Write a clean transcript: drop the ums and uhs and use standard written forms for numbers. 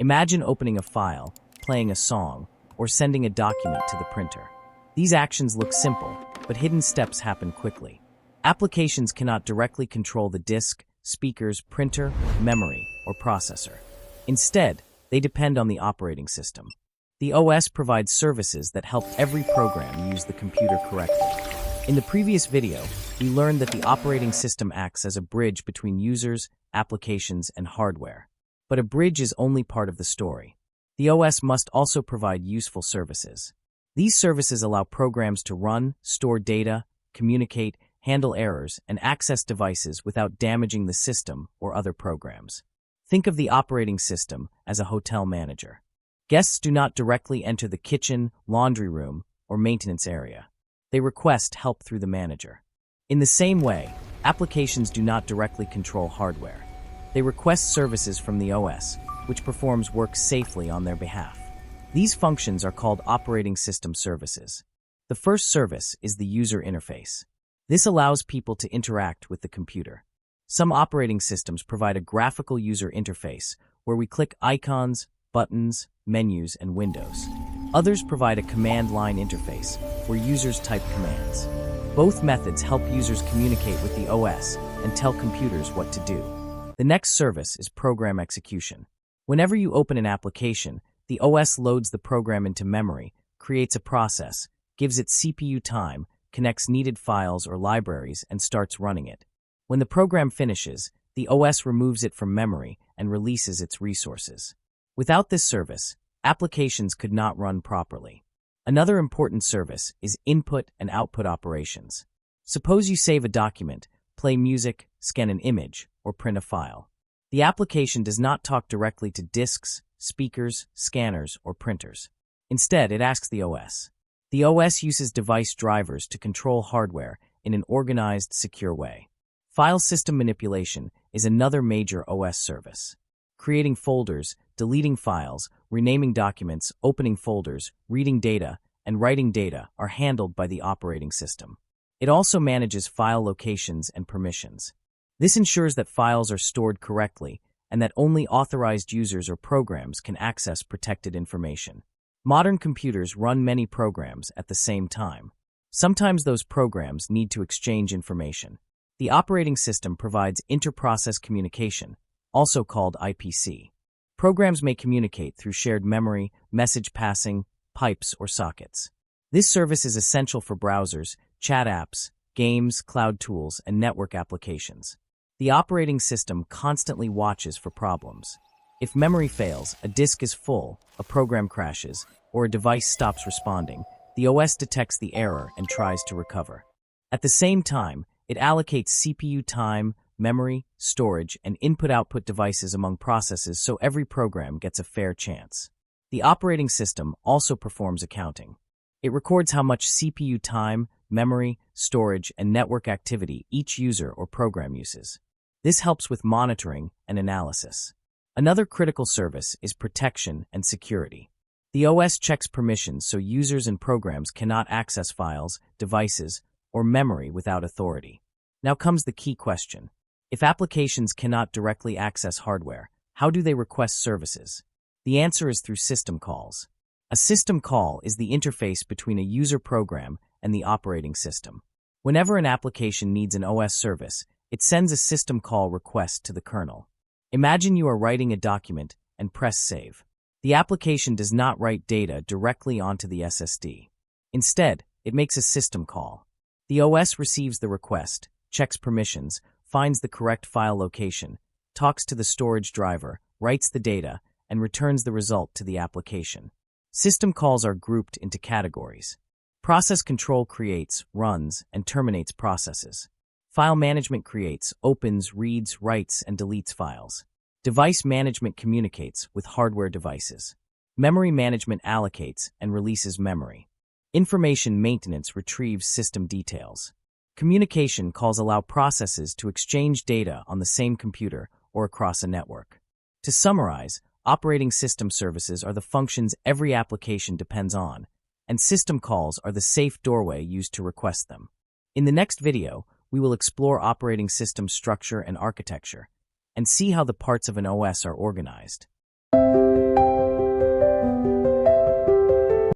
Imagine opening a file, playing a song, or sending a document to the printer. These actions look simple, but hidden steps happen quickly. Applications cannot directly control the disk, speakers, printer, memory, or processor. Instead, they depend on the operating system. The OS provides services that help every program use the computer correctly. In the previous video, we learned that the operating system acts as a bridge between users, applications, and hardware. But a bridge is only part of the story. The OS must also provide useful services. These services allow programs to run, store data, communicate, handle errors, and access devices without damaging the system or other programs. Think of the operating system as a hotel manager. Guests do not directly enter the kitchen, laundry room, or maintenance area. They request help through the manager. In the same way, applications do not directly control hardware. They request services from the OS, which performs work safely on their behalf. These functions are called operating system services. The first service is the user interface. This allows people to interact with the computer. Some operating systems provide a graphical user interface where we click icons, buttons, menus, and windows. Others provide a command line interface where users type commands. Both methods help users communicate with the OS and tell computers what to do. The next service is program execution. Whenever you open an application, the OS loads the program into memory, creates a process, gives it CPU time, connects needed files or libraries, and starts running it. When the program finishes, the OS removes it from memory and releases its resources. Without this service, applications could not run properly. Another important service is input and output operations. Suppose you save a document, play music, scan an image, or print a file. The application does not talk directly to disks, speakers, scanners, or printers. Instead, it asks the OS. The OS uses device drivers to control hardware in an organized, secure way. File system manipulation is another major OS service. Creating folders, deleting files, renaming documents, opening folders, reading data, and writing data are handled by the operating system. It also manages file locations and permissions. This ensures that files are stored correctly and that only authorized users or programs can access protected information. Modern computers run many programs at the same time. Sometimes those programs need to exchange information. The operating system provides inter-process communication, also called IPC. Programs may communicate through shared memory, message passing, pipes, or sockets. This service is essential for browsers, chat apps, games, cloud tools, and network applications. The operating system constantly watches for problems. If memory fails, a disk is full, a program crashes, or a device stops responding, the OS detects the error and tries to recover. At the same time, it allocates CPU time, memory, storage, and input-output devices among processes so every program gets a fair chance. The operating system also performs accounting. It records how much CPU time, memory, storage, and network activity each user or program uses. This helps with monitoring and analysis. Another critical service is protection and security. The OS checks permissions so users and programs cannot access files, devices, or memory without authority. Now comes the key question. If applications cannot directly access hardware, how do they request services? The answer is through system calls. A system call is the interface between a user program and the operating system. Whenever an application needs an OS service, it sends a system call request to the kernel. Imagine you are writing a document and press save. The application does not write data directly onto the SSD. Instead, it makes a system call. The OS receives the request, checks permissions, finds the correct file location, talks to the storage driver, writes the data, and returns the result to the application. System calls are grouped into categories. Process control creates, runs, and terminates processes. File management creates, opens, reads, writes, and deletes files. Device management communicates with hardware devices. Memory management allocates and releases memory. Information maintenance retrieves system details. Communication calls allow processes to exchange data on the same computer or across a network. To summarize, operating system services are the functions every application depends on, and system calls are the safe doorway used to request them. In the next video, we will explore operating system structure and architecture, and see how the parts of an OS are organized.